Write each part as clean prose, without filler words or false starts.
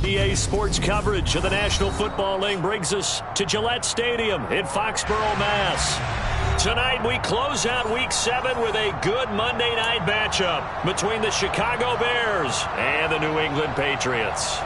EA Sports coverage of the National Football League brings us to Gillette Stadium in Foxborough, Mass. Tonight we close out Week 7 with a good Monday night matchup between the Chicago Bears and the New England Patriots.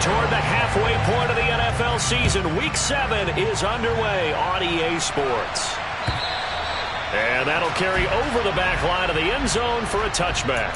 Toward the halfway point of the NFL season, Week 7 is underway on EA Sports. And that'll carry over the back line of the end zone for a touchback.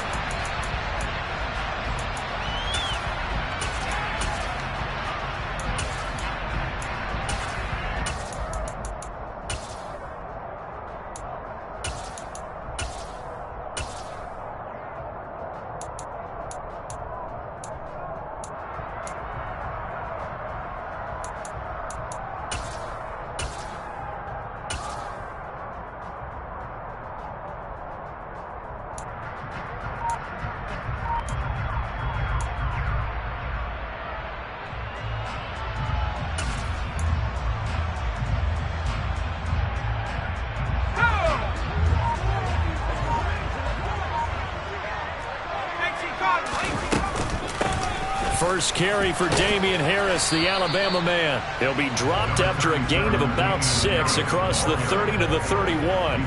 First carry for Damian Harris, the Alabama man. He'll be dropped after a gain of about 6 across the 30 to the 31.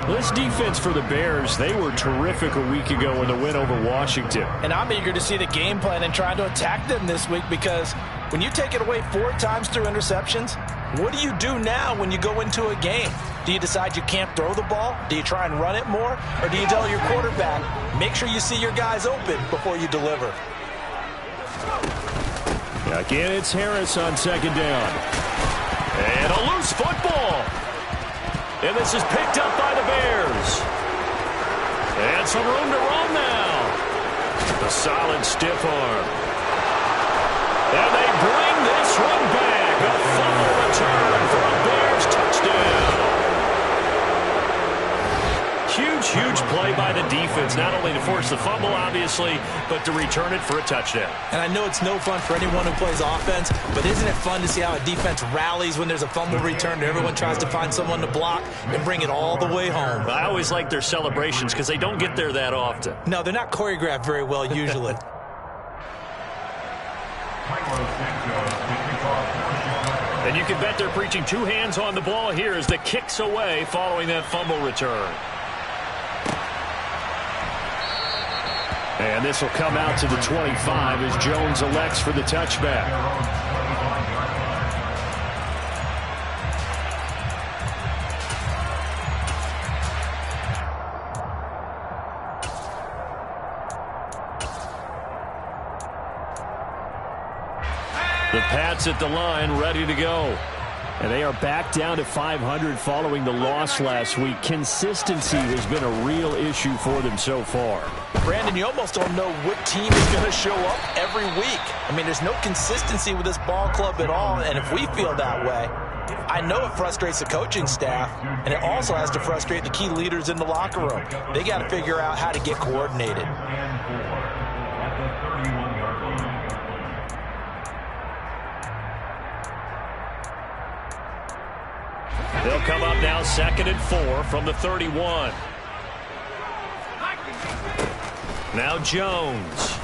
This defense for the Bears, they were terrific a week ago in the win over Washington. And I'm eager to see the game plan and try to attack them this week, because when you take it away 4 times through interceptions, what do you do now when you go into a game? Do you decide you can't throw the ball? Do you try and run it more? Or do you tell your quarterback, make sure you see your guys open before you deliver? Again, it's Harris on second down. And a loose football. And this is picked up by the Bears. And some room to run now. A solid stiff arm. And they bring this one back. A fumble return for a Bears touchdown. Huge play by the defense, not only to force the fumble, obviously, but to return it for a touchdown. And I know it's no fun for anyone who plays offense, but isn't it fun to see how a defense rallies when there's a fumble return and everyone tries to find someone to block and bring it all the way home? I always like their celebrations because they don't get there that often. No, they're not choreographed very well usually. And you can bet they're preaching 2 hands on the ball here as the kick's away following that fumble return. And this will come out to the 25 as Jones elects for the touchback. The Pats at the line, ready to go. And they are back down to 500 following the loss last week. Consistency has been a real issue for them so far. Brandon, you almost don't know what team is going to show up every week. I mean, there's no consistency with this ball club at all, and if we feel that way, I know it frustrates the coaching staff, and it also has to frustrate the key leaders in the locker room. They got to figure out how to get coordinated. They'll come up now 2nd and 4 from the 31. Now Jones.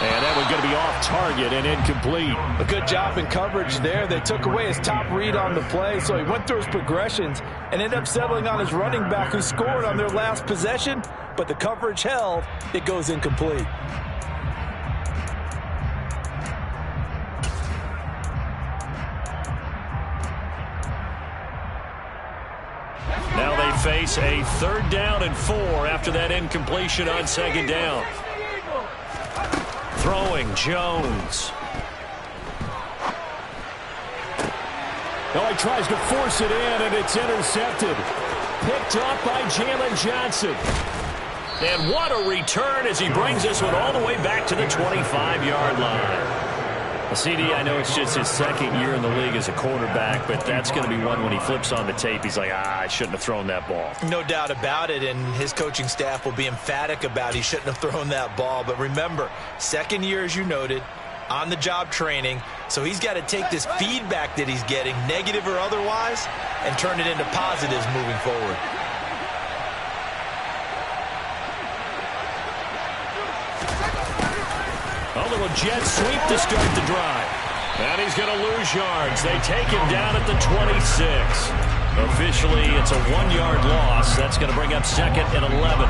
And that one's going to be off target and incomplete. A good job in coverage there. They took away his top read on the play, so he went through his progressions and ended up settling on his running back who scored on their last possession, but the coverage held. It goes incomplete. Now they face a 3rd down and 4 after that incompletion on 2nd down. Throwing Jones. Oh, he tries to force it in, and it's intercepted. Picked off by Jalen Johnson. And what a return as he brings this one all the way back to the 25-yard line. CD, I know it's just his second year in the league as a quarterback, but that's going to be one when he flips on the tape. He's like, I shouldn't have thrown that ball. No doubt about it, and his coaching staff will be emphatic about he shouldn't have thrown that ball. But remember, second year, as you noted, on-the-job training, so he's got to take this feedback that he's getting, negative or otherwise, and turn it into positives moving forward. A little jet sweep to start the drive. And he's going to lose yards. They take him down at the 26. Officially, it's a 1-yard loss. That's going to bring up second and 11.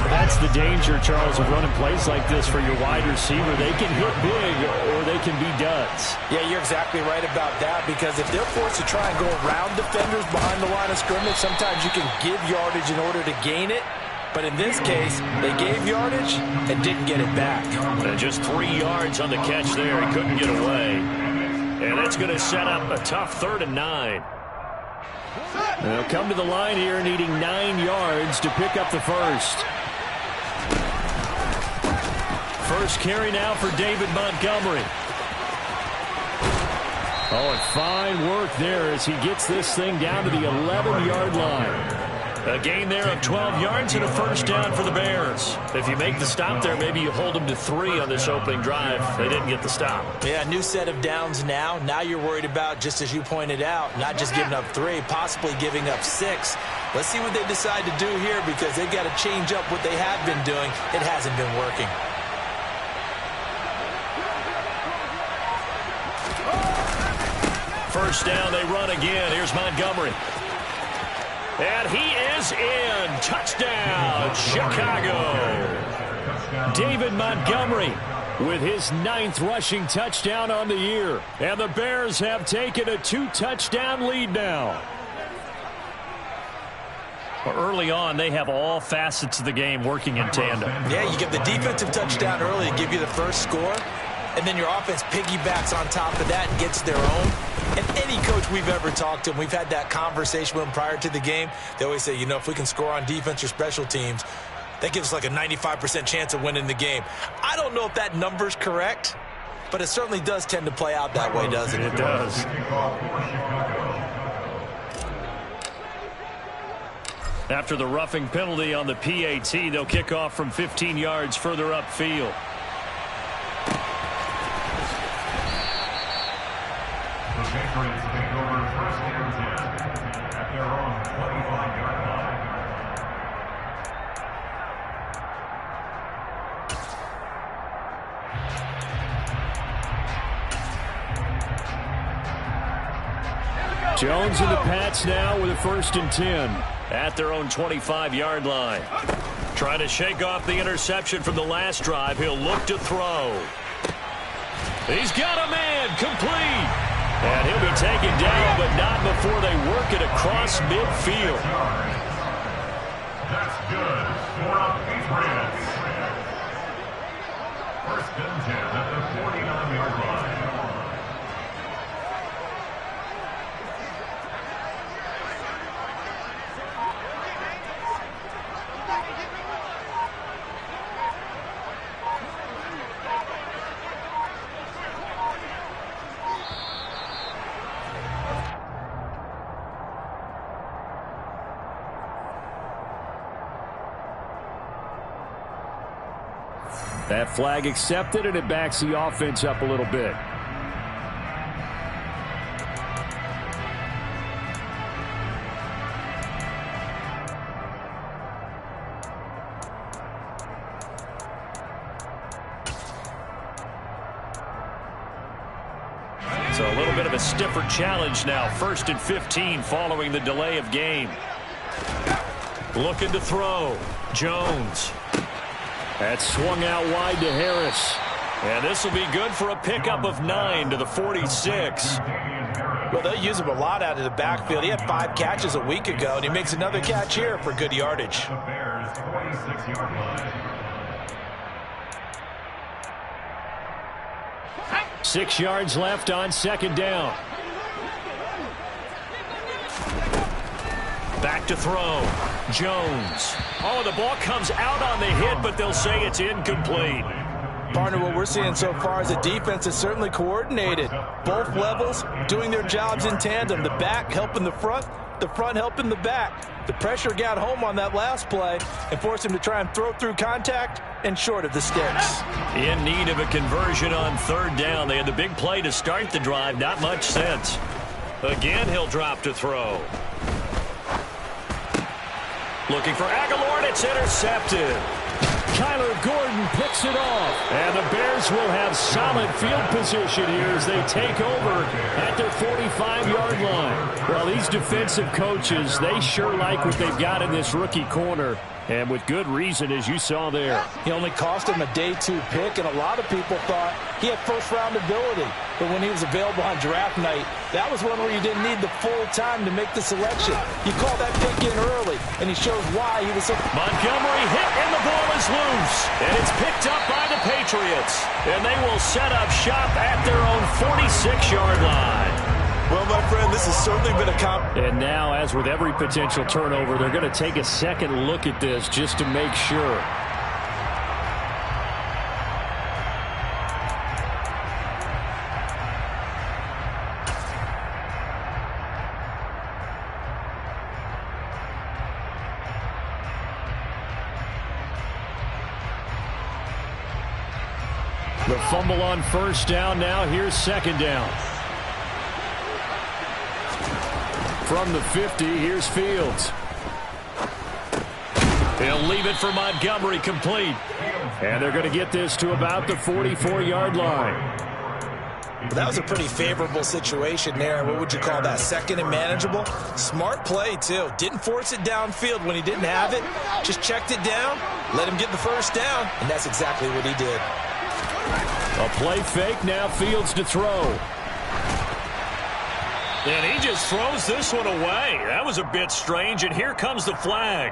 That's the danger, Charles, of running plays like this for your wide receiver. They can hit big or they can be duds. Yeah, you're exactly right about that, because if they're forced to try and go around defenders behind the line of scrimmage, sometimes you can give yardage in order to gain it. But in this case, they gave yardage and didn't get it back. And just 3 yards on the catch there. He couldn't get away. And that's going to set up a tough 3rd and 9. They'll come to the line here needing 9 yards to pick up the first. First carry now for David Montgomery. Oh, and fine work there as he gets this thing down to the 11-yard line. A gain there of 12 yards and a first down for the Bears. If you make the stop there, maybe you hold them to 3 on this opening drive. They didn't get the stop. Yeah, new set of downs now. Now you're worried about, just as you pointed out, not just giving up 3, possibly giving up 6. Let's see what they decide to do here, because they've got to change up what they have been doing. It hasn't been working. First down, they run again. Here's Montgomery. And he is in. Touchdown, Chicago. David Montgomery with his 9th rushing touchdown on the year. And the Bears have taken a 2-touchdown lead now. Well, early on, they have all facets of the game working in tandem. Yeah, you get the defensive touchdown early and give you the first score, and then your offense piggybacks on top of that and gets their own. And any coach we've ever talked to, and we've had that conversation with them prior to the game, they always say, you know, if we can score on defense or special teams, that gives us like a 95% chance of winning the game. I don't know if that number's correct, but it certainly does tend to play out that way, doesn't it? It does. After the roughing penalty on the PAT, they'll kick off from 15 yards further upfield. The Patriots take over 1st and 10 at their own 25-yard line. Jones and the Pats now with a 1st and 10. At their own 25-yard line. Trying to shake off the interception from the last drive. He'll look to throw. He's got a man, complete. And he'll be taken down, but not before they work it across midfield. That's good for the Patriots. 1st and 10 at the 49-yard line. That flag accepted, and it backs the offense up a little bit. So a little bit of a stiffer challenge now. 1st and 15 following the delay of game. Looking to throw. Jones. That's swung out wide to Harris. And this will be good for a pickup of 9 to the 46. Well, they'll use him a lot out of the backfield. He had 5 catches a week ago, and he makes another catch here for good yardage. The Bears 26-yard line. 6 yards left on 2nd down. Back to throw. Jones. Oh, the ball comes out on the hit, but they'll say it's incomplete. Partner, what we're seeing so far is the defense is certainly coordinated. Both levels doing their jobs in tandem. The back helping the front helping the back. The pressure got home on that last play and forced him to try and throw through contact and short of the sticks. In need of a conversion on third down. They had the big play to start the drive. Not much sense. Again, he'll drop to throw. Looking for Aguilar, and it's intercepted. Kyler Gordon picks it off. And the Bears will have solid field position here as they take over at their 45-yard line. Well, these defensive coaches, they sure like what they've got in this rookie corner. And with good reason, as you saw there. He only cost him a day 2 pick, and a lot of people thought he had first-round ability. But when he was available on draft night, that was one where you didn't need the full time to make the selection. You call that pick in early, and he shows why he was so... Montgomery hit, and the ball is loose. And it's picked up by the Patriots. And they will set up shop at their own 46-yard line. Well, my friend, this has certainly been a And now, as with every potential turnover, they're going to take a second look at this just to make sure. The fumble on first down now. Here's second down. From the 50, here's Fields. He'll leave it for Montgomery, complete. And they're going to get this to about the 44-yard line. That was a pretty favorable situation there. What would you call that? Second and manageable? Smart play, too. Didn't force it downfield when he didn't have it. Just checked it down, let him get the first down, and that's exactly what he did. A play fake, now Fields to throw. And he just throws this one away. That was a bit strange, and here comes the flag.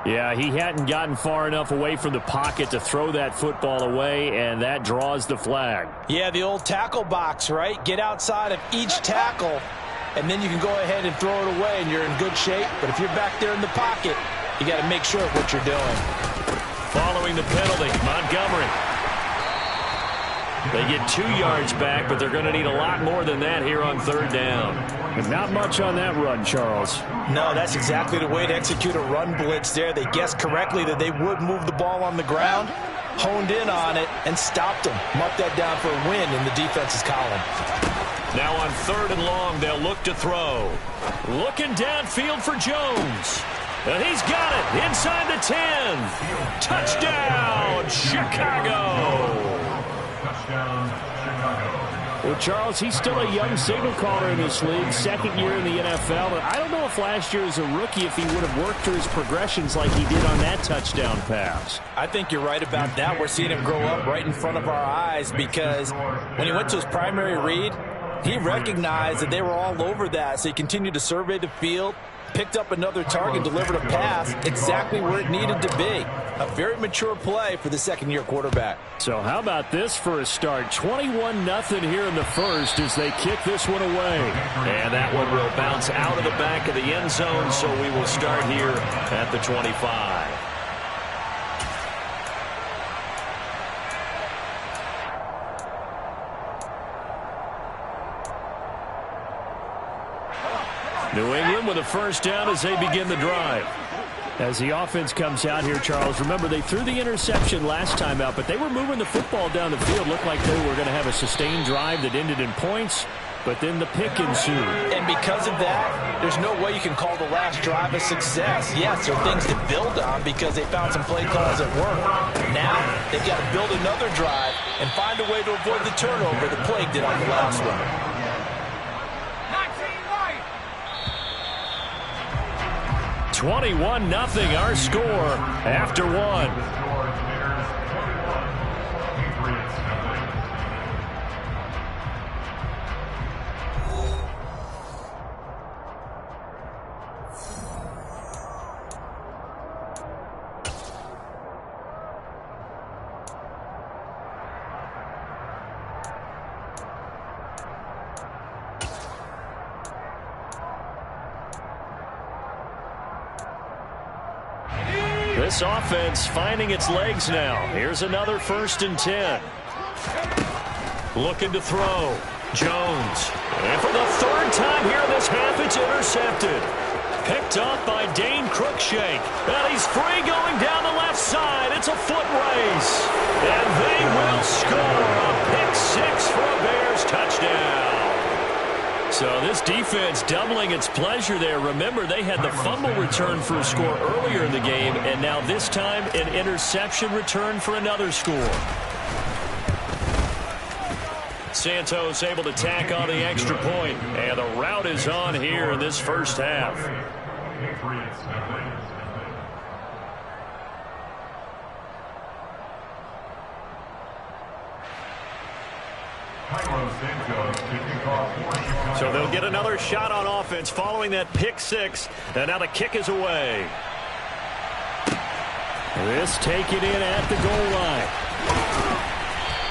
Yeah, he hadn't gotten far enough away from the pocket to throw that football away, and that draws the flag. Yeah, the old tackle box, right? Get outside of each tackle, and then you can go ahead and throw it away, and you're in good shape. But if you're back there in the pocket, you got to make sure of what you're doing. Following the penalty, Montgomery. They get 2 yards back, but they're going to need a lot more than that here on third down. And not much on that run, Charles. No, that's exactly the way to execute a run blitz there. They guessed correctly that they would move the ball on the ground, honed in on it, and stopped them. Marked that down for a win in the defense's column. Now on third and long, they'll look to throw. Looking downfield for Jones. And he's got it inside the 10. Touchdown, Chicago. Well, Charles, he's still a young signal caller in this league, second year in the NFL. But I don't know if last year as a rookie if he would have worked through his progressions like he did on that touchdown pass. I think you're right about that. We're seeing him grow up right in front of our eyes because when he went to his primary read, he recognized that they were all over that. So he continued to survey the field, picked up another target, delivered a pass exactly where it needed to be. A very mature play for the second-year quarterback. So how about this for a start? 21-0 here in the first as they kick this one away. And that one will bounce out of the back of the end zone, so we will start here at the 25. New England with a first down as they begin the drive. As the offense comes out here, Charles, remember they threw the interception last time out, but they were moving the football down the field. Looked like they were going to have a sustained drive that ended in points, but then the pick ensued. And because of that, there's no way you can call the last drive a success. Yes, there are things to build on because they found some play calls that work. Now they've got to build another drive and find a way to avoid the turnover the Plague did on the last one. 21-0 our score after one. This offense finding its legs now. Here's another 1st and 10. Looking to throw. Jones. And for the third time here in this half, it's intercepted. Picked up by Dane Cruikshank. And he's free going down the left side. It's a foot race. And they will score a pick six for a Bears touchdown. So this defense doubling its pleasure there. Remember, they had the fumble return for a score earlier in the game, and now this time an interception return for another score. Santos able to tack on the extra point, and the route is on here in this first half. So they'll get another shot on offense following that pick six, and now the kick is away. This taken in at the goal line.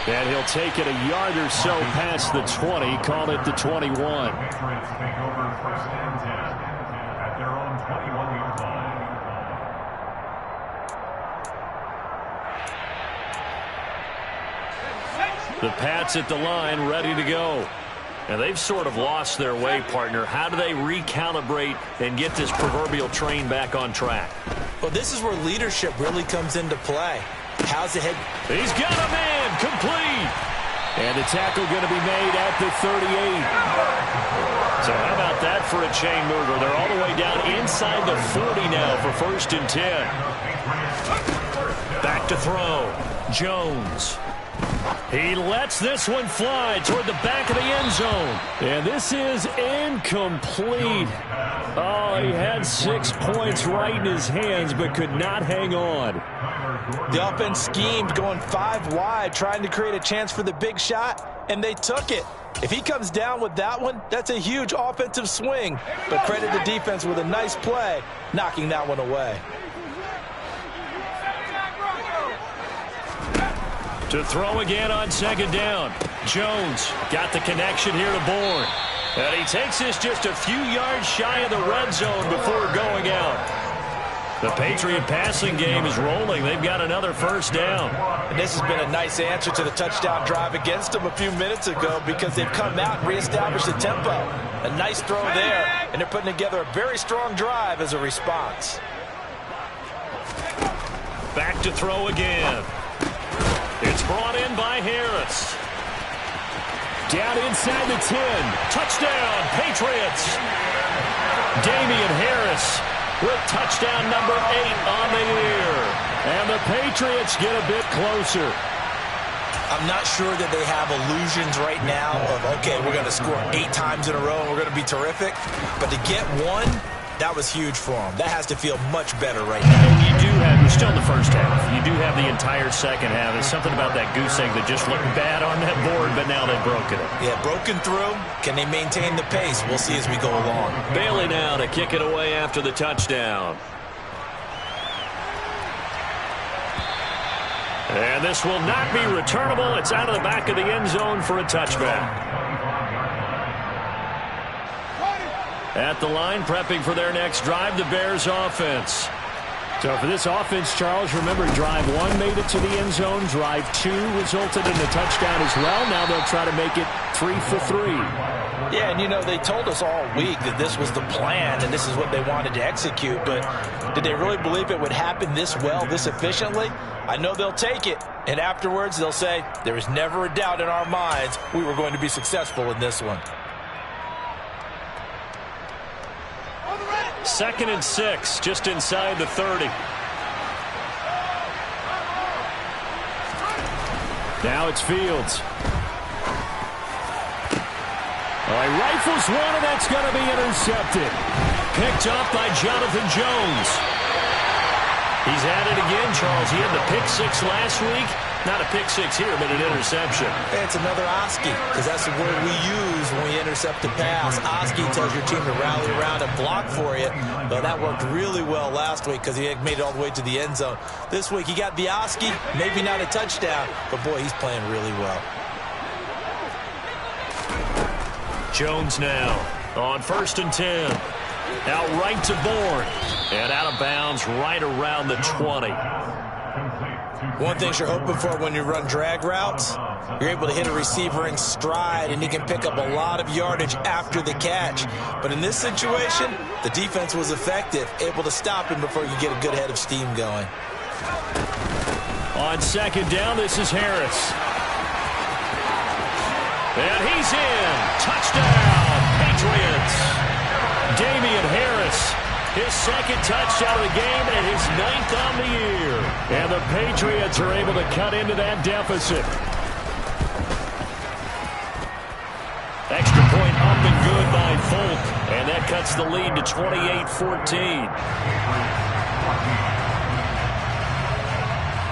And he'll take it a yard or so past the 20, call it the 21. Patriots take over first and 10 at their own 21-yard line. The Pats at the line, ready to go. And they've sort of lost their way, partner. How do they recalibrate and get this proverbial train back on track? Well, this is where leadership really comes into play. How's the head? He's got a man, complete. And the tackle going to be made at the 38. So how about that for a chain mover? They're all the way down inside the 40 now for first and 10. Back to throw. Jones. He lets this one fly toward the back of the end zone. And this is incomplete. Oh, he had 6 points right in his hands, but could not hang on. The offense schemed, going 5 wide, trying to create a chance for the big shot, and they took it. If he comes down with that one, that's a huge offensive swing. But credit the defense with a nice play, knocking that one away. To throw again on second down. Jones got the connection here to Bourne. And he takes this just a few yards shy of the red zone before going out. The Patriot passing game is rolling. They've got another first down. And this has been a nice answer to the touchdown drive against them a few minutes ago because they've come out and reestablished the tempo. A nice throw there, and they're putting together a very strong drive as a response. Back to throw again. It's brought in by Harris. Down inside the 10. Touchdown, Patriots. Damian Harris with touchdown number 8 on the year. And the Patriots get a bit closer. I'm not sure that they have illusions right now of, okay, we're going to score 8 times in a row and we're going to be terrific. But to get one, that was huge for them. That has to feel much better right now. And you do have, you're still in the first half. You do have the entire second half. There's something about that goose egg that just looked bad on that board, but now they've broken it. Yeah, broken through. Can they maintain the pace? We'll see as we go along. Bailey now to kick it away after the touchdown. And this will not be returnable. It's out of the back of the end zone for a touchback. At the line, prepping for their next drive, the Bears offense. So for this offense, Charles, remember, drive 1 made it to the end zone. Drive 2 resulted in a touchdown as well. Now they'll try to make it 3 for 3. Yeah, and you know, they told us all week that this was the plan and this is what they wanted to execute. But did they really believe it would happen this well, this efficiently? I know they'll take it. And afterwards, they'll say, there was never a doubt in our minds we were going to be successful in this one. 2nd and 6, just inside the 30. Now it's Fields. Oh, he rifles one, and that's going to be intercepted. Picked up by Jonathan Jones. He's at it again, Charles. He had the pick 6 last week. Not a pick 6 here, but an interception. It's another Oski, because that's the word we use when we intercept the pass. Oski tells your team to rally around and block for you. But that worked really well last week because he had made it all the way to the end zone. This week he got the Oski, maybe not a touchdown, but boy, he's playing really well. Jones now on 1st and 10. Out right to Bourne. And out of bounds right around the 20. One thing you're hoping for when you run drag routes, you're able to hit a receiver in stride, and he can pick up a lot of yardage after the catch. But in this situation, the defense was effective, able to stop him before you get a good head of steam going. On second down, this is Harris. And he's in. Touchdown, Patriots. Damian Harris, his second touchdown of the game and his 9th on the year. And the Patriots are able to cut into that deficit. Extra point up and good by Folk. And that cuts the lead to 28-14.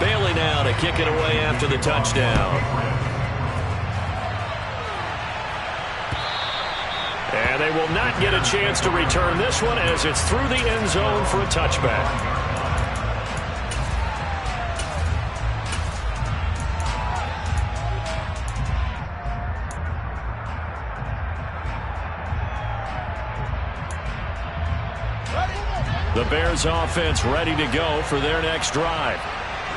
Bailey now to kick it away after the touchdown. And they will not get a chance to return this one as it's through the end zone for a touchback. The Bears offense ready to go for their next drive.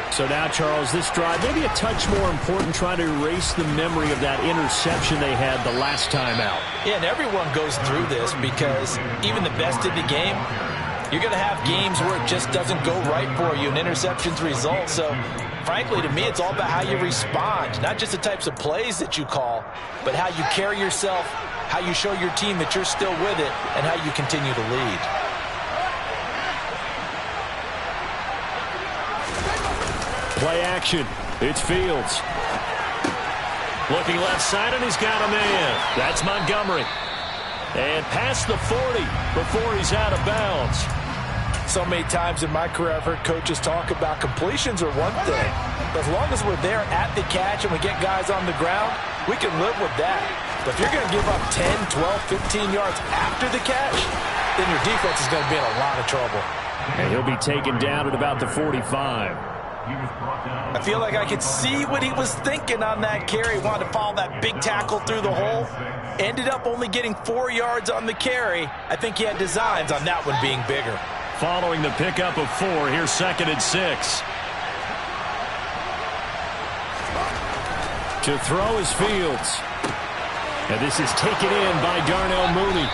So now, Charles, this drive maybe a touch more important, trying to erase the memory of that interception they had the last time out. Yeah, and everyone goes through this because even the best in the game, you're going to have games where it just doesn't go right for you and interceptions result. So, frankly, to me, it's all about how you respond, not just the types of plays that you call, but how you carry yourself, how you show your team that you're still with it, and how you continue to lead. Play action. It's Fields. Looking left side, and he's got a man. That's Montgomery. And past the 40 before he's out of bounds. So many times in my career, I've heard coaches talk about completions are one thing. But as long as we're there at the catch and we get guys on the ground, we can live with that. But if you're going to give up 10, 12, 15 yards after the catch, then your defense is going to be in a lot of trouble. And he'll be taken down at about the 45. I feel like I could see what he was thinking on that carry. Wanted to follow that big tackle through the hole. Ended up only getting 4 yards on the carry. I think he had designs on that one being bigger. Following the pickup of 4, here's 2nd and 6. To throw is Fields. And this is taken in by Darnell Mooney.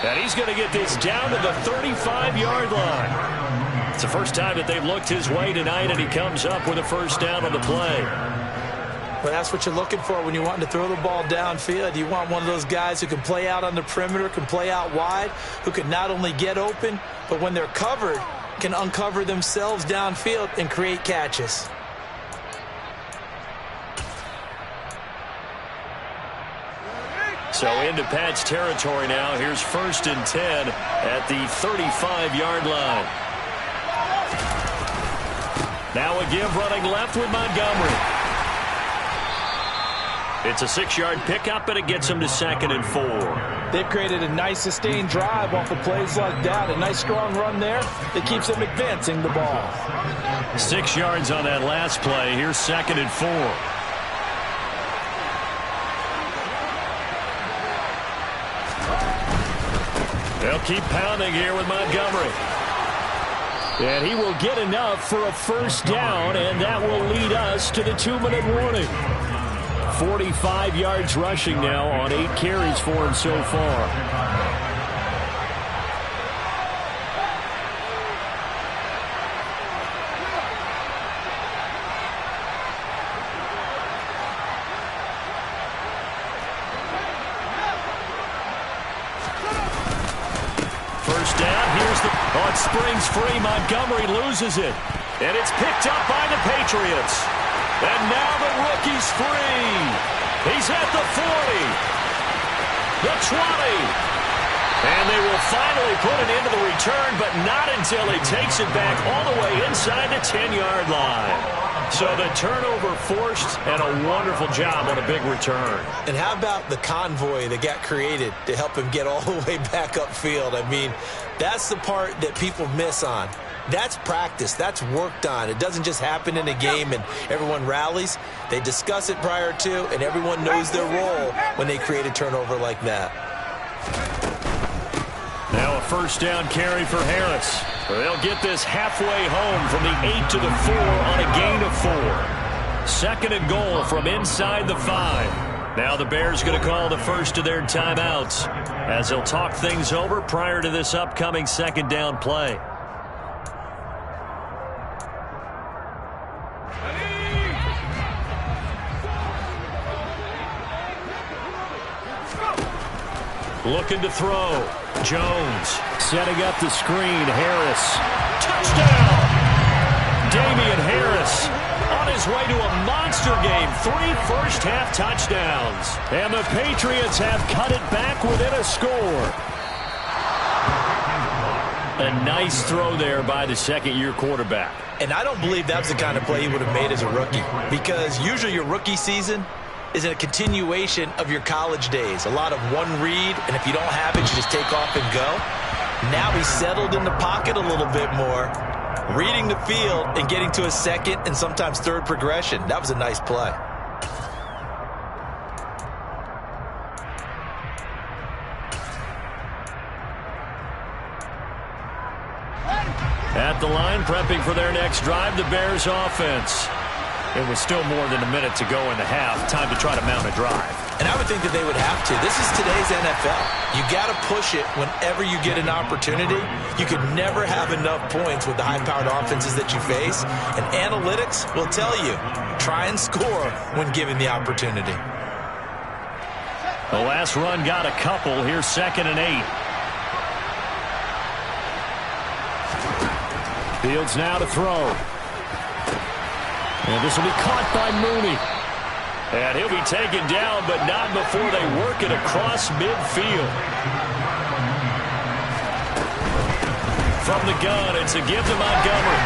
And he's going to get this down to the 35-yard line. It's the first time that they've looked his way tonight, and he comes up with a first down on the play. Well, that's what you're looking for when you want to throw the ball downfield. You want one of those guys who can play out on the perimeter, can play out wide, who can not only get open, but when they're covered, can uncover themselves downfield and create catches. So into Pat's territory now. Here's 1st and 10 at the 35-yard line. Now a give running left with Montgomery. It's a 6-yard pickup, and it gets him to 2nd and 4. They've created a nice sustained drive off of plays like that. A nice strong run there that keeps them advancing the ball. 6 yards on that last play. Here's 2nd and 4. They'll keep pounding here with Montgomery. And he will get enough for a first down, and that will lead us to the 2-minute warning. 45 yards rushing now on 8 carries for him so far. First down, here's the... Oh, it springs free. Montgomery loses it. And it's picked up by the Patriots. And now the rookie's free. He's at the 40. The 20. And they will finally put it into the return, but not until he takes it back all the way inside the 10-yard line. So the turnover forced, and a wonderful job on a big return. And how about the convoy that got created to help him get all the way back upfield? I mean, that's the part that people miss on. That's practice. That's worked on. It doesn't just happen in a game and everyone rallies. They discuss it prior to, and everyone knows their role when they create a turnover like that. Now a first down carry for Harris. They'll get this halfway home from the 8 to the 4 on a gain of 4. 2nd and goal from inside the 5. Now the Bears going to call the first of their timeouts as they'll talk things over prior to this upcoming 2nd down play. Looking to throw. Jones setting up the screen. Harris. Touchdown! Damian Harris on his way to a monster game. 3 first-half touchdowns. And the Patriots have cut it back within a score. A nice throw there by the second-year quarterback. And I don't believe that's the kind of play he would have made as a rookie, because usually your rookie season is a continuation of your college days. A lot of one read, and if you don't have it, you just take off and go. Now he's settled in the pocket a little bit more, reading the field and getting to a second and sometimes third progression. That was a nice play. At the line, prepping for their next drive, the Bears offense. It was still more than a minute to go in the half. Time to try to mount a drive. And I would think that they would have to. This is today's NFL. You got to push it whenever you get an opportunity. You could never have enough points with the high-powered offenses that you face. And analytics will tell you, try and score when given the opportunity. The last run got a couple. Here's 2nd and 8. Fields now to throw. And this will be caught by Mooney. And he'll be taken down, but not before they work it across midfield. From the gun, it's a give to Montgomery.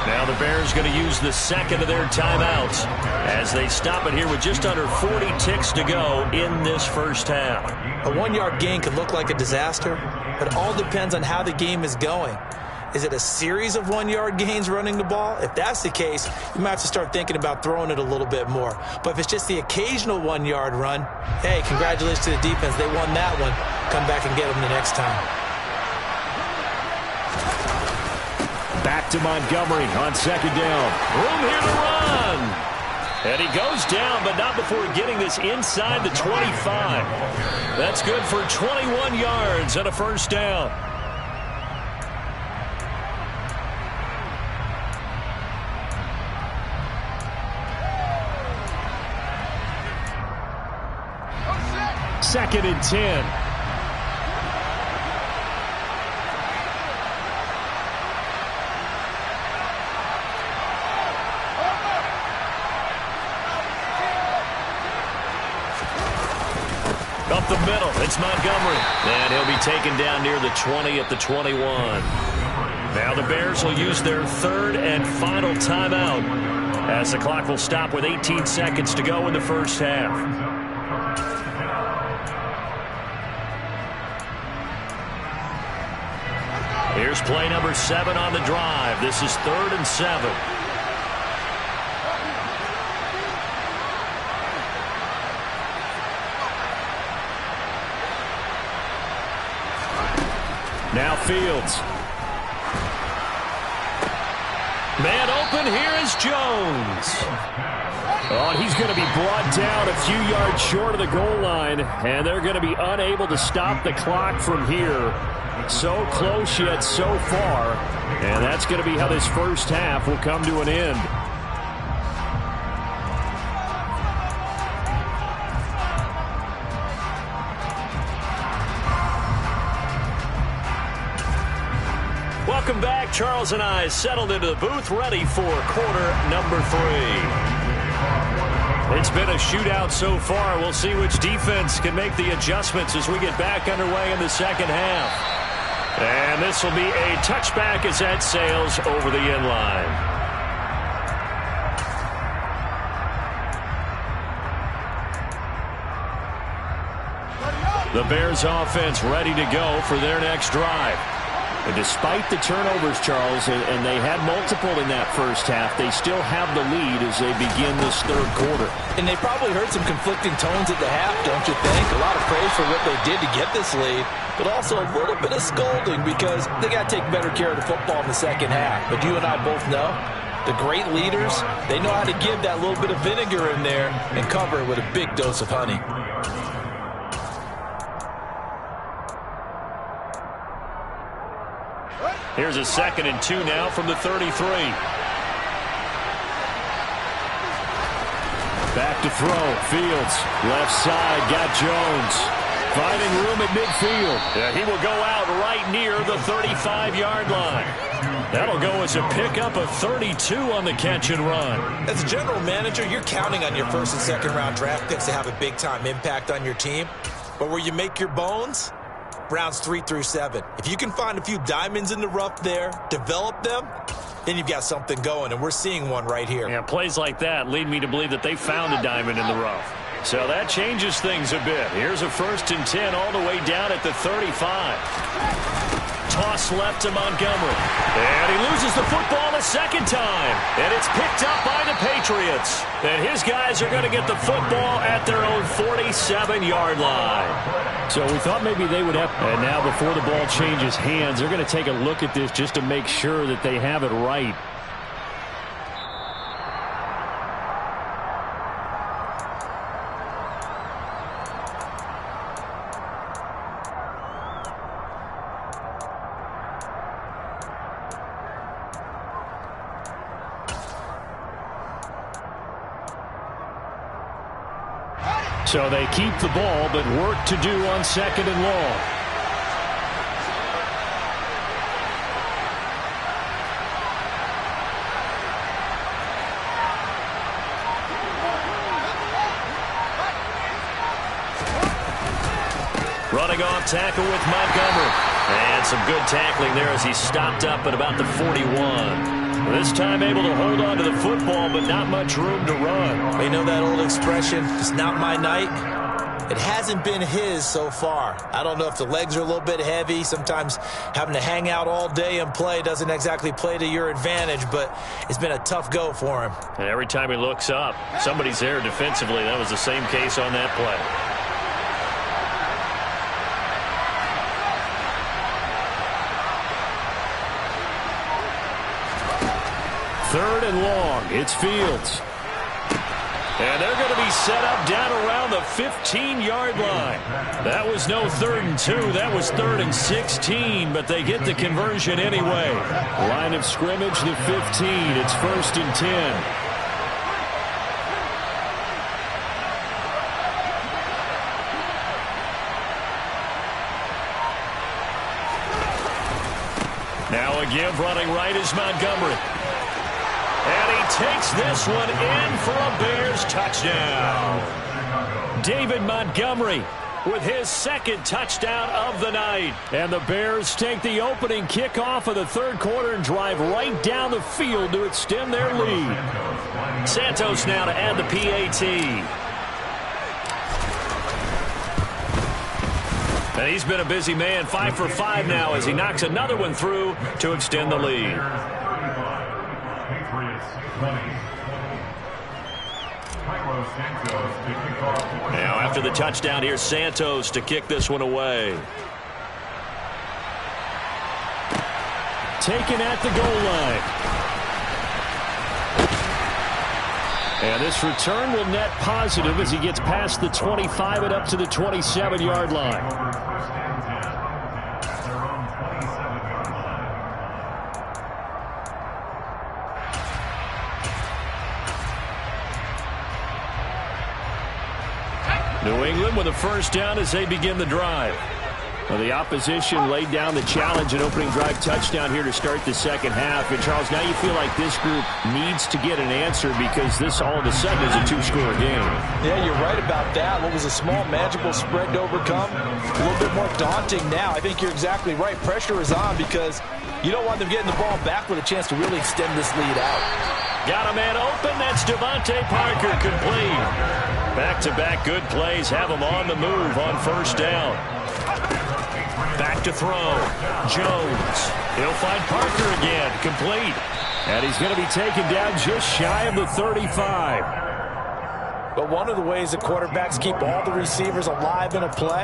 Now the Bears going to use the 2nd of their timeouts as they stop it here with just under 40 ticks to go in this first half. A 1-yard gain could look like a disaster, but it all depends on how the game is going. Is it a series of 1-yard gains running the ball? If that's the case, you might have to start thinking about throwing it a little bit more. But if it's just the occasional 1-yard run, hey, congratulations to the defense. They won that one. Come back and get them the next time. Back to Montgomery on 2nd down. Room here to run. And he goes down, but not before getting this inside the 25. That's good for 21 yards and a first down. Second and 10. Up the middle, it's Montgomery. And he'll be taken down near the 20 at the 21. Now the Bears will use their 3rd and final timeout as the clock will stop with 18 seconds to go in the first half. Here's play number 7 on the drive. This is 3rd and 7. Now Fields. Man open, here is Jones. Oh, and he's going to be brought down a few yards short of the goal line, and they're going to be unable to stop the clock from here. So close yet so far, and that's going to be how this first half will come to an end. Welcome back. Charles and I settled into the booth, ready for quarter number 3. It's been a shootout so far. We'll see which defense can make the adjustments as we get back underway in the second half. And this will be a touchback as that sails over the end line. The Bears offense ready to go for their next drive. And despite the turnovers, Charles, and they had multiple in that first half, they still have the lead as they begin this 3rd quarter. And they probably heard some conflicting tones at the half, don't you think? A lot of praise for what they did to get this lead, but also a little bit of scolding because they got to take better care of the football in the second half. But you and I both know The great leaders, they know how to give that little bit of vinegar in there and cover it with a big dose of honey. Here's a 2nd and 2 now from the 33. Back to throw. Fields. Left side. Got Jones. Finding room at midfield. Yeah, he will go out right near the 35-yard line. That'll go as a pickup of 32 on the catch and run. As a general manager, you're counting on your first and second round draft picks to have a big-time impact on your team. But where you make your bones, rounds 3 through 7. If you can find a few diamonds in the rough there, develop them, then you've got something going, and we're seeing one right here. Yeah, plays like that lead me to believe that they found a diamond in the rough. So that changes things a bit. Here's a 1st and 10 all the way down at the 35. Toss left to Montgomery. And he loses the football a second time. And it's picked up by the Patriots. And his guys are going to get the football at their own 47-yard line. So we thought maybe they would have. And now before the ball changes hands, they're going to take a look at this just to make sure that they have it right. So they keep the ball, but work to do on 2nd and long. Running off tackle with Montgomery. And some good tackling there as he stopped up at about the 41. This time able to hold on to the football, but not much room to run. You know that old expression, it's not my night? It hasn't been his so far. I don't know if the legs are a little bit heavy. Sometimes having to hang out all day and play doesn't exactly play to your advantage, but it's been a tough go for him. And every time he looks up, somebody's there defensively. That was the same case on that play. 3rd and long. It's Fields. And they're going to be set up down around the 15-yard line. That was no 3rd and 2. That was 3rd and 16, but they get the conversion anyway. Line of scrimmage, the 15. It's 1st and 10. Now a give running right is Montgomery. And he takes this one in for a Bears touchdown. David Montgomery with his 2nd touchdown of the night. And the Bears take the opening kickoff of the 3rd quarter and drive right down the field to extend their lead. Santos now to add the PAT. And he's been a busy man, 5 for 5 now as he knocks another one through to extend the lead. Now after the touchdown, here's Santos to kick this one away. Taken at the goal line. And this return will net positive as he gets past the 25 and up to the 27-yard line. New England with a 1st down as they begin the drive. Well, the opposition laid down the challenge and opening drive touchdown here to start the 2nd half. And, Charles, now you feel like this group needs to get an answer because this all of a sudden is a 2-score game. Yeah, you're right about that. What was a small, manageable spread to overcome, a little bit more daunting now. I think you're exactly right. Pressure is on because you don't want them getting the ball back with a chance to really extend this lead out. Got a man open. That's Devontae Parker complete. Back-to-back good plays have him on the move on 1st down. Back to throw. Jones. He'll find Parker again. Complete. And he's going to be taken down just shy of the 35. But one of the ways the quarterbacks keep all the receivers alive in a play,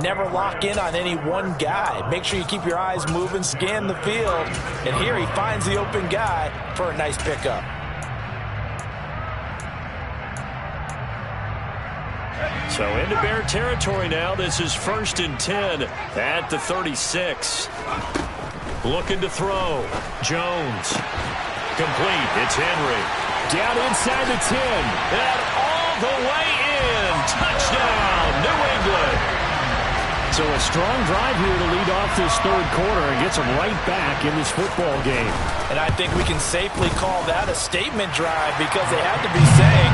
never lock in on any one guy. Make sure you keep your eyes moving, scan the field. And here he finds the open guy for a nice pickup. So into Bear territory now. This is 1st and 10 at the 36. Looking to throw. Jones. Complete. It's Henry. Down inside the 10. And all the way in. Touchdown, New England. So a strong drive here to lead off this third quarter and gets them right back in this football game. And I think we can safely call that a statement drive because they had to be saying,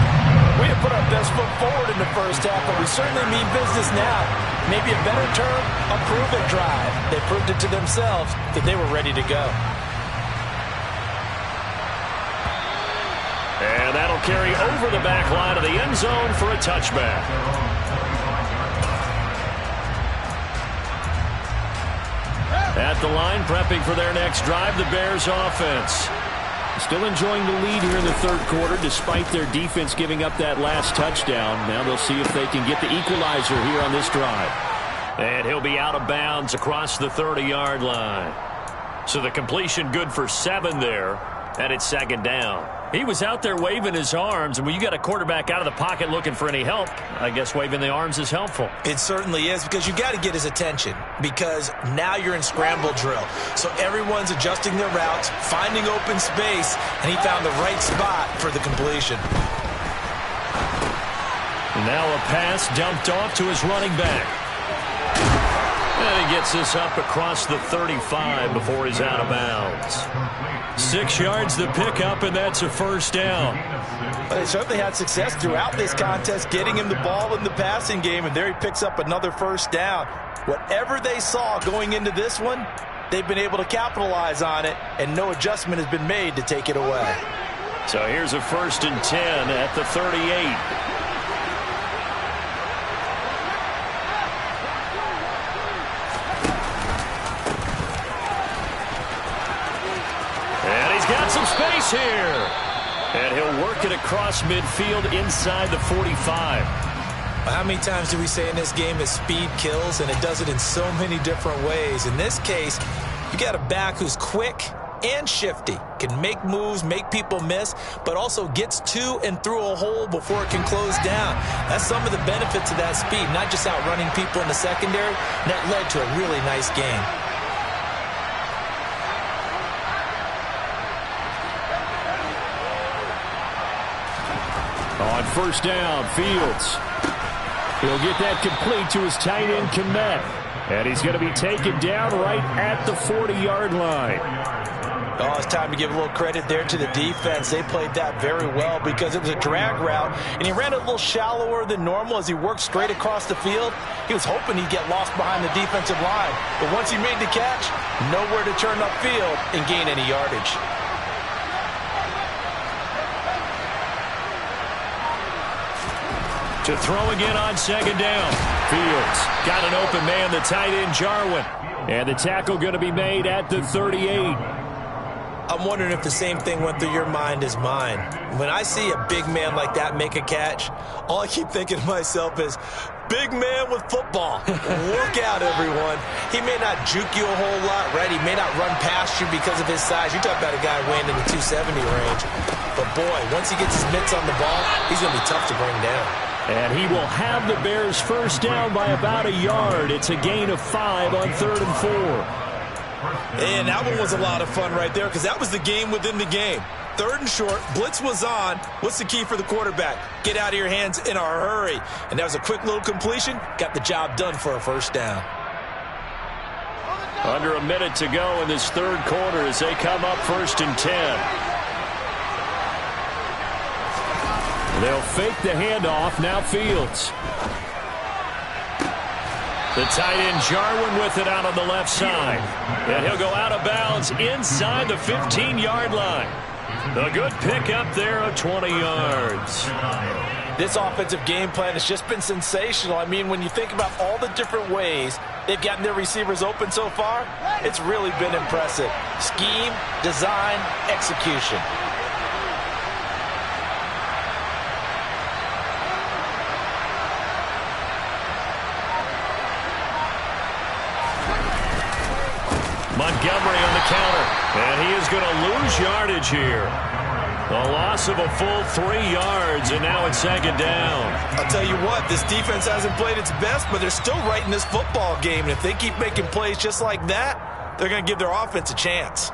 we have put our best foot forward in the first half, but we certainly mean business now. Maybe a better term, a prove-it drive. They proved it to themselves that they were ready to go. And that'll carry over the back line of the end zone for a touchback. At the line, prepping for their next drive, the Bears offense. Still enjoying the lead here in the third quarter despite their defense giving up that last touchdown. Now they'll see if they can get the equalizer here on this drive. And he'll be out of bounds across the 30-yard line. So the completion good for 7 there, and it's 2nd down. He was out there waving his arms, and when you got a quarterback out of the pocket looking for any help, I guess waving the arms is helpful. It certainly is, because you got to get his attention, because now you're in scramble drill. So everyone's adjusting their routes, finding open space, and he found the right spot for the completion. Now a pass dumped off to his running back. And he gets this up across the 35 before he's out of bounds. 6 yards the pickup, and that's a 1st down. But they certainly had success throughout this contest, getting him the ball in the passing game, and there he picks up another 1st down. Whatever they saw going into this one, they've been able to capitalize on it, and no adjustment has been made to take it away. So here's a 1st and 10 at the 38. Got some space here. And he'll work it across midfield inside the 45. How many times do we say in this game that speed kills, and it does it in so many different ways? In this case, you got a back who's quick and shifty, can make moves, make people miss, but also gets to and through a hole before it can close down. That's some of the benefits of that speed, not just outrunning people in the secondary. That led to a really nice game. On 1st down, Fields. He'll get that complete to his tight end, Kmet. And he's going to be taken down right at the 40-yard line. Oh, it's time to give a little credit there to the defense. They played that very well because it was a drag route, and he ran a little shallower than normal as he worked straight across the field. He was hoping he'd get lost behind the defensive line, but once he made the catch, nowhere to turn upfield and gain any yardage. To throw again on 2nd down. Fields got an open man, the tight end, Jarwin. And the tackle going to be made at the 38. I'm wondering if the same thing went through your mind as mine. When I see a big man like that make a catch, all I keep thinking to myself is, big man with football. Look out, everyone. He may not juke you a whole lot, right? He may not run past you because of his size. You talk about a guy weighing in the 270 range. But, boy, once he gets his mitts on the ball, he's going to be tough to bring down. And he will have the Bears 1st down by about a yard. It's a gain of 5 on 3rd and 4. And that one was a lot of fun right there because that was the game within the game. 3rd and short, blitz was on. What's the key for the quarterback? Get out of your hands in a hurry. And that was a quick little completion. Got the job done for a 1st down. Under a minute to go in this 3rd quarter as they come up 1st and 10. They'll fake the handoff. Now Fields. The tight end Jarwin with it out on the left side. And he'll go out of bounds inside the 15-yard line. A good pickup there of 20 yards. This offensive game plan has just been sensational. I mean, when you think about all the different ways they've gotten their receivers open so far, it's really been impressive. Scheme, design, execution. Montgomery on the counter, and he is going to lose yardage here. A loss of a full 3 yards, and now it's second down. I'll tell you what, this defense hasn't played its best, but they're still right in this football game. And if they keep making plays just like that, they're going to give their offense a chance.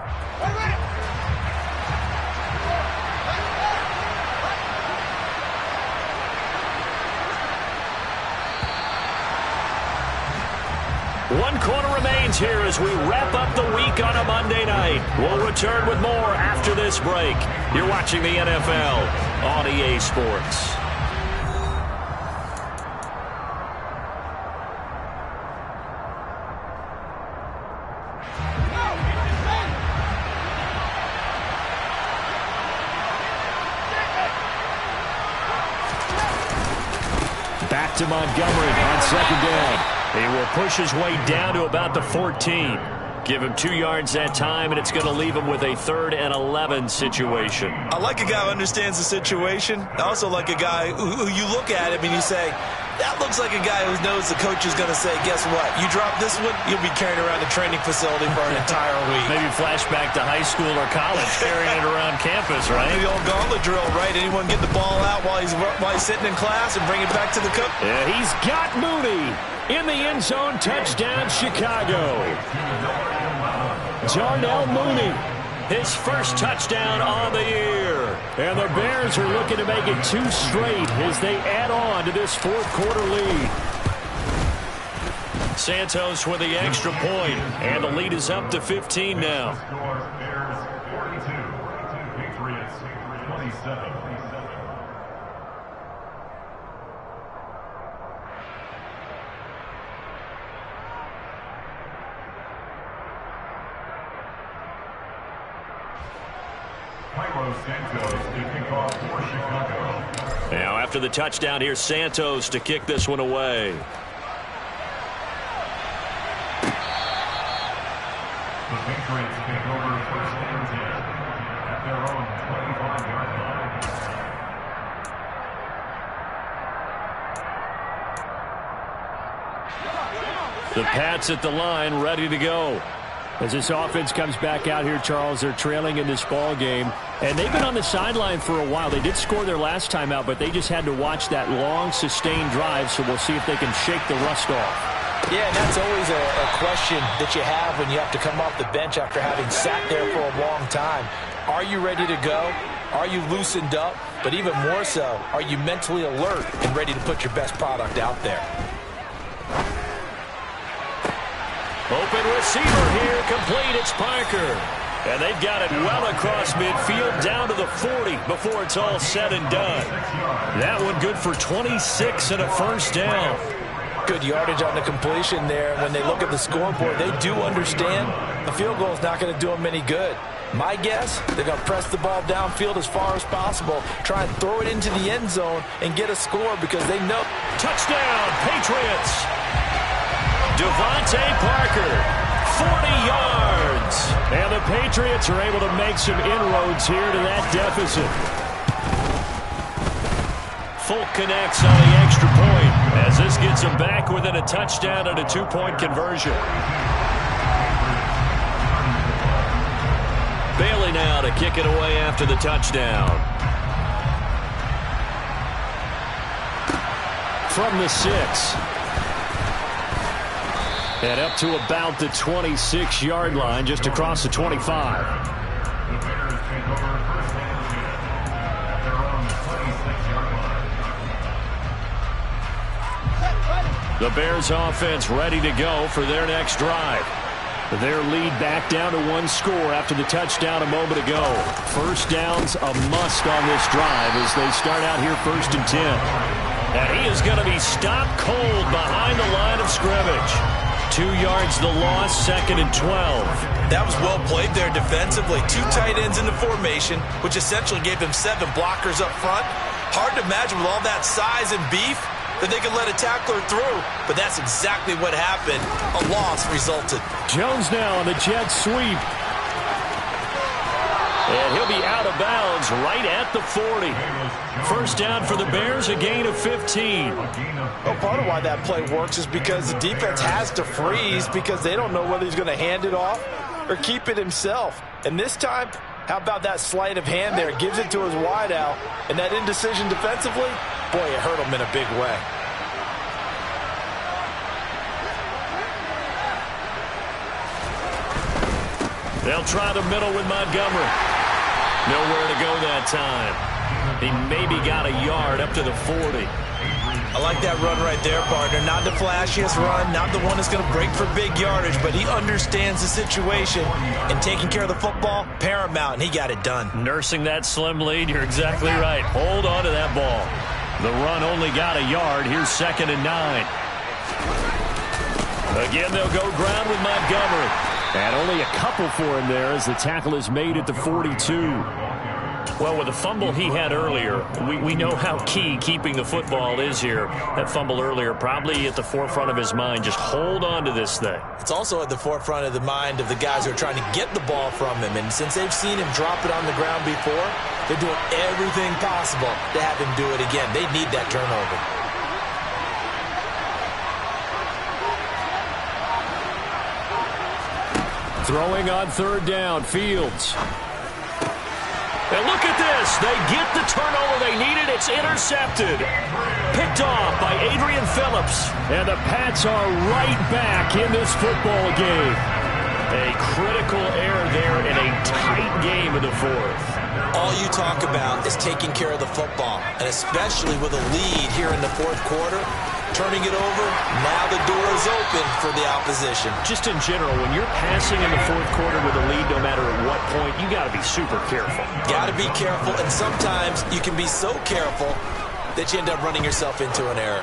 One quarter remains here as we wrap up the week on a Monday night. We'll return with more after this break. You're watching the NFL on EA Sports. Back to Montgomery on second down. He will push his way down to about the 14. Give him 2 yards that time, and it's going to leave him with a 3rd and 11 situation. I like a guy who understands the situation. I also like a guy who you look at him and you say, that looks like a guy who knows the coach is going to say, guess what? You drop this one, you'll be carrying around the training facility for an entire week. Maybe flashback to high school or college, carrying it around campus, right? The old gauntlet drill, right? Anyone get the ball out while he's sitting in class and bring it back to the coach? Yeah, he's got Mooney in the end zone. Touchdown, Chicago. Darnell Mooney, his first touchdown on the year. And the Bears are looking to make it 2 straight as they add on to this 4th quarter lead. Santos with the extra point, and the lead is up to 15 now. Bears 42, Patriots 27. Now after the touchdown, here's Santos to kick this one away. The Patriots take over 1st and 10 at their own 25-yard line. The Pats at the line, ready to go. As this offense comes back out here, Charles, they're trailing in this ball game. And they've been on the sideline for a while. They did score their last time out, but they just had to watch that long, sustained drive. So we'll see if they can shake the rust off. Yeah, and that's always a question that you have when you have to come off the bench after having sat there for a long time. Are you ready to go? Are you loosened up? But even more so, are you mentally alert and ready to put your best product out there? Open receiver here, complete, it's Parker. And they've got it well across midfield, down to the 40 before it's all said and done. That one good for 26 and a first down. Good yardage on the completion there. When they look at the scoreboard, they do understand the field goal is not going to do them any good. My guess, they're going to press the ball downfield as far as possible, try and throw it into the end zone and get a score because they know. Touchdown, Patriots! Devontae Parker, 40 yards. And the Patriots are able to make some inroads here to that deficit. Folk connects on the extra point as this gets them back within a touchdown and a 2-point conversion. Bailey now to kick it away after the touchdown. From the 6. And up to about the 26-yard line, just across the 25. The Bears take over 1st and 10 at their own 26-yard line. The Bears offense ready to go for their next drive. Their lead back down to 1 score after the touchdown a moment ago. First down's a must on this drive as they start out here 1st and 10. And he is going to be stopped cold behind the line of scrimmage. 2 yards the loss, 2nd and 12. That was well played there defensively. 2 tight ends in the formation, which essentially gave them 7 blockers up front. Hard to imagine with all that size and beef that they could let a tackler through, but that's exactly what happened. A loss resulted. Jones now on the jet sweep. And he'll be out of bounds right at the 40. First down for the Bears, a gain of 15. Well, part of why that play works is because the defense has to freeze because they don't know whether he's going to hand it off or keep it himself. And this time, how about that sleight of hand there? Gives it to his wideout. And that indecision defensively, boy, it hurt him in a big way. They'll try the middle with Montgomery. Nowhere to go that time. He maybe got a yard up to the 40. I like that run right there, partner. Not the flashiest run, not the one that's going to break for big yardage, but he understands the situation, and taking care of the football, paramount, and he got it done. Nursing that slim lead, you're exactly right. Hold on to that ball. The run only got a yard. Here's 2nd and 9. Again, they'll go ground with Montgomery. And only a couple for him there as the tackle is made at the 42. Well, with the fumble he had earlier, we know how key keeping the football is here. That fumble earlier probably at the forefront of his mind. Just hold on to this thing. It's also at the forefront of the mind of the guys who are trying to get the ball from him. And since they've seen him drop it on the ground before, they're doing everything possible to have him do it again. They need that turnover. Throwing on 3rd down, Fields. And look at this. They get the turnover they needed. It's intercepted. Picked off by Adrian Phillips. And the Pats are right back in this football game. A critical error there in a tight game in the 4th. All you talk about is taking care of the football, and especially with a lead here in the 4th quarter. Turning it over, now the door is open for the opposition. Just in general, when you're passing in the 4th quarter with a lead, no matter at what point, you got to be super careful. Got to be careful, and sometimes you can be so careful that you end up running yourself into an error.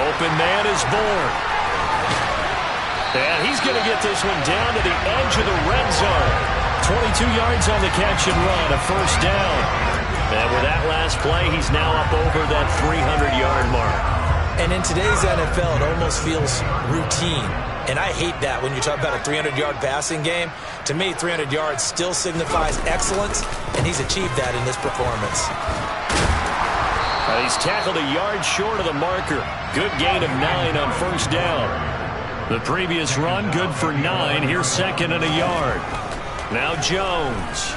Open man is born. And he's going to get this one down to the edge of the red zone. 22 yards on the catch and run, a 1st down. And with that last play, he's now up over that 300-yard mark. And in today's NFL, it almost feels routine. And I hate that when you talk about a 300-yard passing game. To me, 300 yards still signifies excellence, and he's achieved that in this performance. He's tackled a yard short of the marker. Good gain of 9 on 1st down. The previous run, good for 9. Here's 2nd and a yard. Now Jones.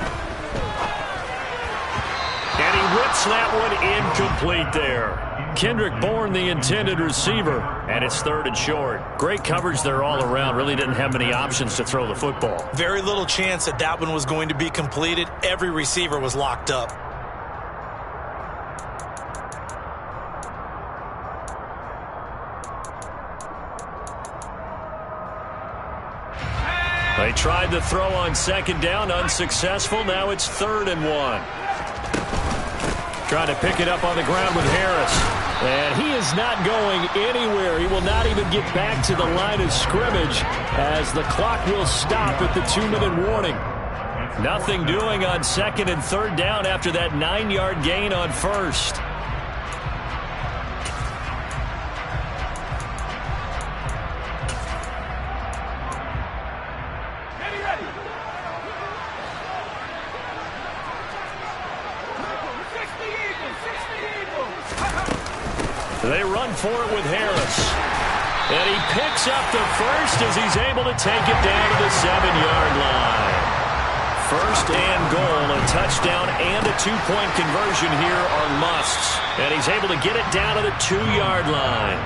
And he rips that one incomplete there. Kendrick Bourne, the intended receiver, and it's 3rd and short. Great coverage there all around. Really didn't have many options to throw the football. Very little chance that that one was going to be completed. Every receiver was locked up. They tried to throw on 2nd down, unsuccessful. Now it's 3rd and 1. Trying to pick it up on the ground with Harris. And he is not going anywhere. He will not even get back to the line of scrimmage as the clock will stop at the 2-minute warning. Nothing doing on 2nd and 3rd down after that 9-yard gain on 1st. They run for it with Harris. And he picks up the 1st as he's able to take it down to the 7-yard line. 1st and goal, a touchdown and a 2-point conversion here are musts. And he's able to get it down to the 2-yard line.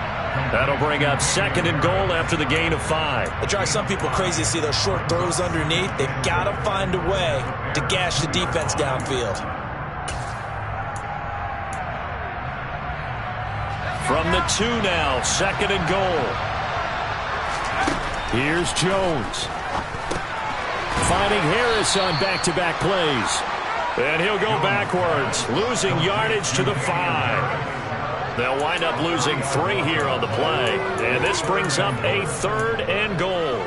That'll bring up 2nd and goal after the gain of 5. It drives some people crazy to see those short throws underneath. They've got to find a way to gash the defense downfield. From the 2 now, 2nd and goal. Here's Jones. Finding Harris on back-to-back plays. And he'll go backwards, losing yardage to the 5. They'll wind up losing 3 here on the play. And this brings up a 3rd and goal.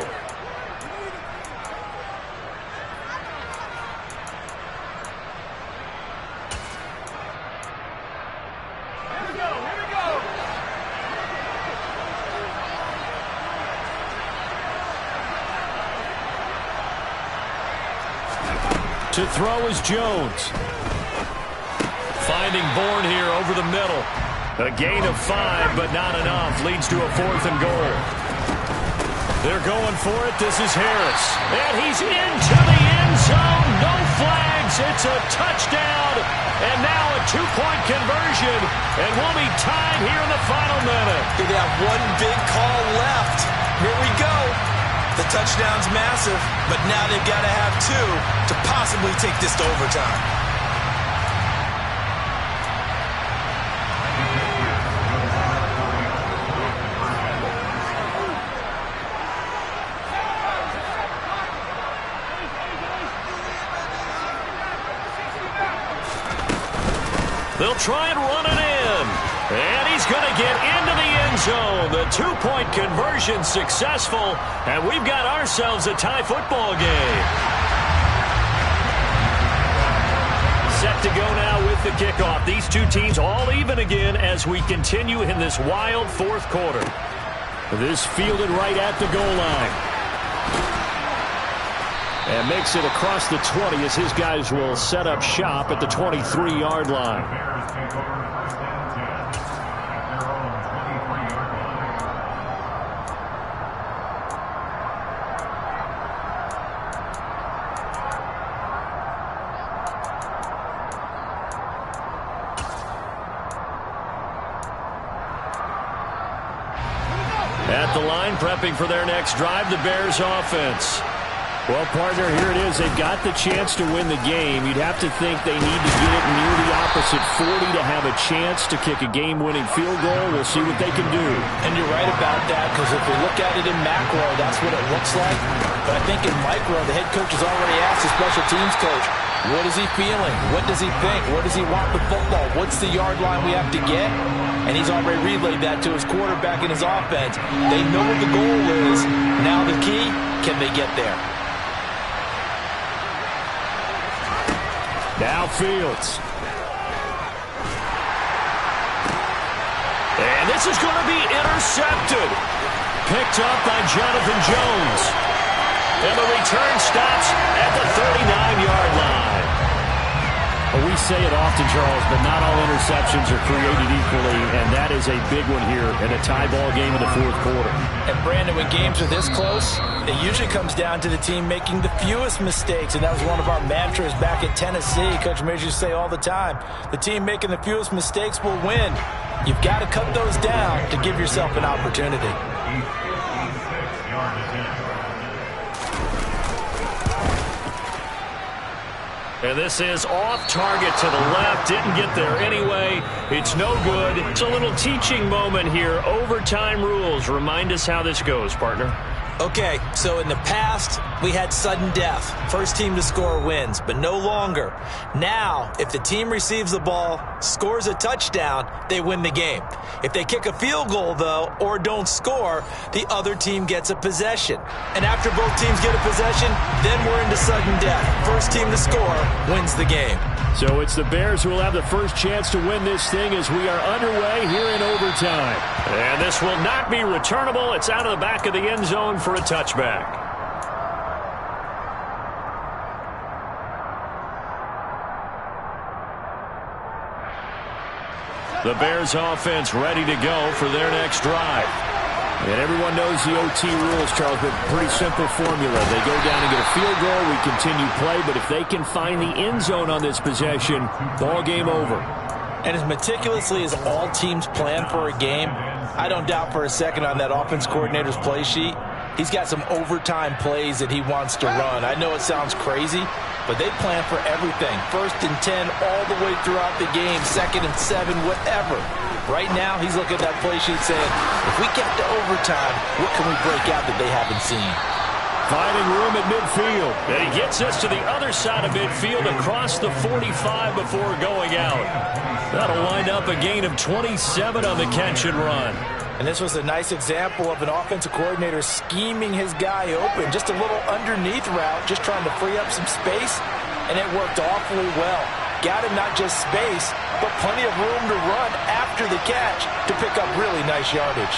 To throw is Jones. Finding Bourne here over the middle. A gain of 5, but not enough. Leads to a 4th and goal. They're going for it. This is Harris. And he's into the end zone. No flags. It's a touchdown. And now a two-point conversion. And we'll be tied here in the final minute. They have one big call left. Here we go. The touchdown's massive, but now they've got to have two to possibly take this to overtime. They'll try and run it in. And he's going to get into the end zone. The two-point conversion successful. And we've got ourselves a tie football game. Set to go now with the kickoff. These two teams all even again as we continue in this wild fourth quarter. This fielded right at the goal line. And makes it across the 20 as his guys will set up shop at the 23-yard line. Bears take over first and 10 at their own 23-yard line. At the line, prepping for their next drive, the Bears offense. Well, partner, here it is. They've got the chance to win the game. You'd have to think they need to get it near the opposite 40 to have a chance to kick a game-winning field goal. We'll see what they can do. And you're right about that, because if we look at it in macro, that's what it looks like. But I think in micro, the head coach has already asked the special teams coach, what is he feeling? What does he think? Where does he want the football? What's the yard line we have to get? And he's already relayed that to his quarterback and his offense. They know what the goal is. Now the key, can they get there? Now Fields. And this is going to be intercepted. Picked up by Jonathan Jones. And the return stops at the 39-yard line. Well, we say it often, Charles, but not all interceptions are created equally, and that is a big one here in a tie ball game in the fourth quarter. And, Brandon, when games are this close, it usually comes down to the team making the fewest mistakes, and that was one of our mantras back at Tennessee. Coach Mears used to say all the time, the team making the fewest mistakes will win. You've got to cut those down to give yourself an opportunity. And this is off target to the left. Didn't get there anyway. It's no good. It's a little teaching moment here. Overtime rules. Remind us how this goes, partner. Okay, so in the past, we had sudden death. First team to score wins, but no longer. Now, if the team receives the ball, scores a touchdown, they win the game. If they kick a field goal, though, or don't score, the other team gets a possession. And after both teams get a possession, then we're into sudden death. First team to score wins the game. So it's the Bears who will have the first chance to win this thing as we are underway here in overtime. And this will not be returnable. It's out of the back of the end zone for a touchback. The Bears offense ready to go for their next drive. And everyone knows the OT rules, Charles, but pretty simple formula. They go down and get a field goal, we continue play, but if they can find the end zone on this possession, ball game over. And as meticulously as all teams plan for a game, I don't doubt for a second on that offense coordinator's play sheet, he's got some overtime plays that he wants to run. I know it sounds crazy, but they plan for everything. 1st and 10 all the way throughout the game, 2nd and 7, whatever. Right now, he's looking at that play sheet saying, if we get to overtime, what can we break out that they haven't seen? Finding room at midfield. And he gets us to the other side of midfield across the 45 before going out. That'll wind up a gain of 27 on the catch and run. And this was a nice example of an offensive coordinator scheming his guy open. Just a little underneath route, just trying to free up some space, and it worked awfully well. Got him not just space, but plenty of room to run after the catch to pick up really nice yardage.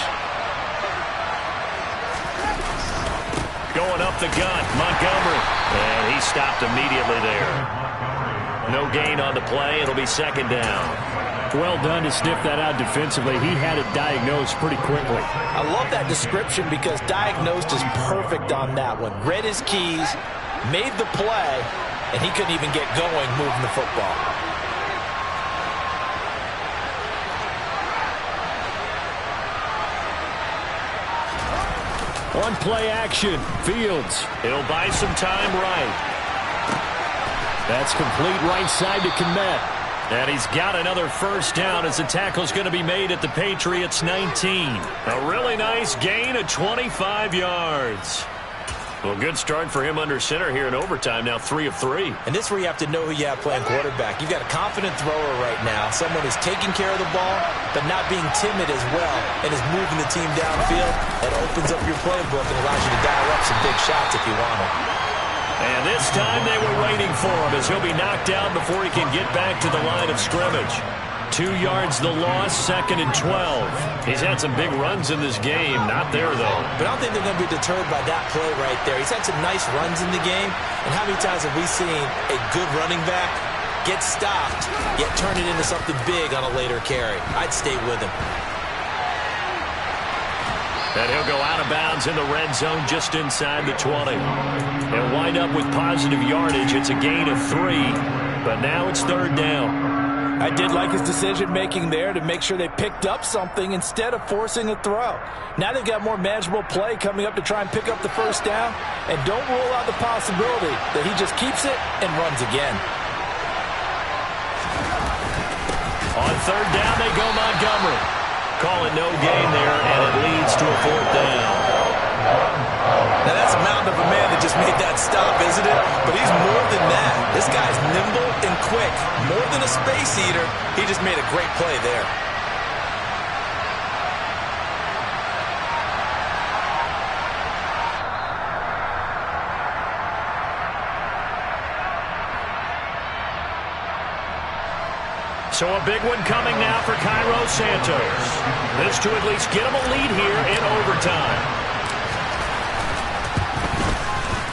Going up the gun, Montgomery. And he stopped immediately there. No gain on the play. It'll be second down. Well done to sniff that out defensively. He had it diagnosed pretty quickly. I love that description because diagnosed is perfect on that one. Read his keys, made the play, and he couldn't even get going moving the football. On play action, Fields. He'll buy some time right. That's complete right side to Kmet. And he's got another first down as the tackle's going to be made at the Patriots 19. A really nice gain of 25 yards. Well, good start for him under center here in overtime. Now 3 of 3. And this is where you have to know who you have playing quarterback. You've got a confident thrower right now, someone who's taking care of the ball, but not being timid as well, and is moving the team downfield. That opens up your playbook and allows you to dial up some big shots if you want them. And this time they were waiting for him as he'll be knocked out before he can get back to the line of scrimmage. 2 yards the loss, 2nd and 12. He's had some big runs in this game. Not there, though. But I don't think they're going to be deterred by that play right there. He's had some nice runs in the game. And how many times have we seen a good running back get stopped, yet turn it into something big on a later carry? I'd stay with him. And he'll go out of bounds in the red zone just inside the 20. He'll wind up with positive yardage. It's a gain of 3, but now it's 3rd down. I did like his decision-making there to make sure they picked up something instead of forcing a throw. Now they've got more manageable play coming up to try and pick up the first down, and don't rule out the possibility that he just keeps it and runs again. On 3rd down, they go Montgomery. Call it no gain there, and it leads to a 4th down. Now that's a mountain of a man that just made that stop, isn't it? But he's more than that. This guy's nimble and quick. More than a space eater, he just made a great play there. So a big one coming now for Cairo Santos. This to at least get him a lead here in overtime.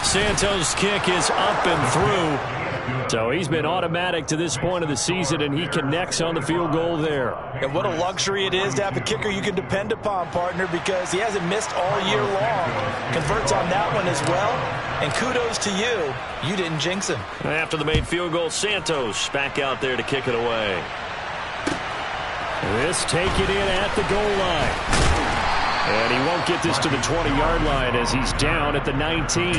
Santos' kick is up and through. So he's been automatic to this point of the season, and he connects on the field goal there. And what a luxury it is to have a kicker you can depend upon, partner, because he hasn't missed all year long. Converts on that one as well. And kudos to you. You didn't jinx him. After the made field goal, Santos back out there to kick it away. This take it in at the goal line. And he won't get this to the 20-yard line as he's down at the 19.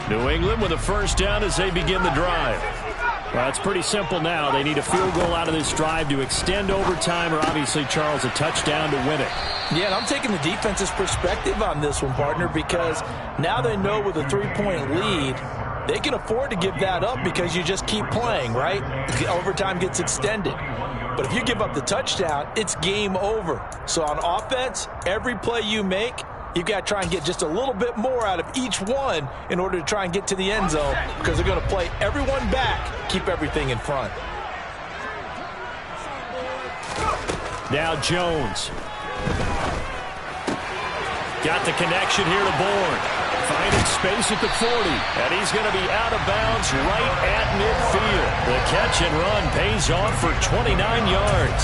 New England with a first down as they begin the drive. Well, it's pretty simple now. They need a field goal out of this drive to extend overtime, or obviously, Charles, a touchdown to win it. Yeah, and I'm taking the defense's perspective on this one, partner, because now they know with a 3-point lead, they can afford to give that up because you just keep playing, right? Overtime gets extended. But if you give up the touchdown, it's game over. So on offense, every play you make, you've got to try and get just a little bit more out of each one in order to try and get to the end zone, because they're going to play everyone back, keep everything in front. Now Jones. Got the connection here to Bourne. Finding space at the 40. And he's going to be out of bounds right at midfield. The catch and run pays off for 29 yards.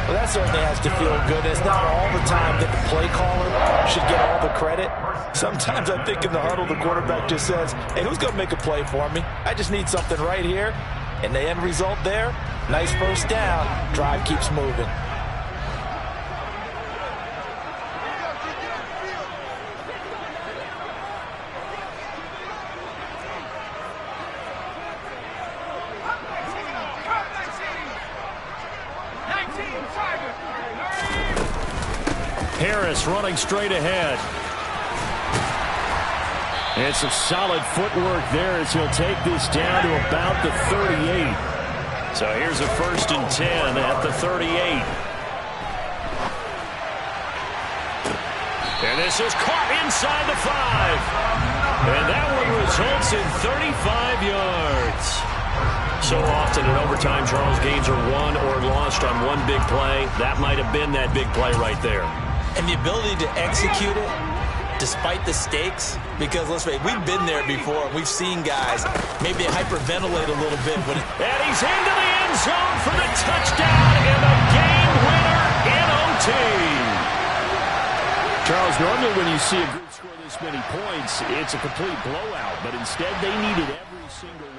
Well, that certainly has to feel good. It's not all the time that the play caller should get all the credit. Sometimes I think in the huddle, the quarterback just says, hey, who's going to make a play for me? I just need something right here. And the end result there, nice first down. Drive keeps moving. Harris running straight ahead. And some solid footwork there as he'll take this down to about the 38. So here's a 1st and 10 at the 38. And this is caught inside the 5. And that one results in 35 yards. So often in overtime, Charles, games are won or lost on one big play. That might have been that big play right there. and the ability to execute it despite the stakes, because let's face it, we've been there before. We've seen guys maybe hyperventilate a little bit. And he's into the end zone for the touchdown and the game winner in OT. Charles, normally when you see a group score this many points, it's a complete blowout, but instead they needed every single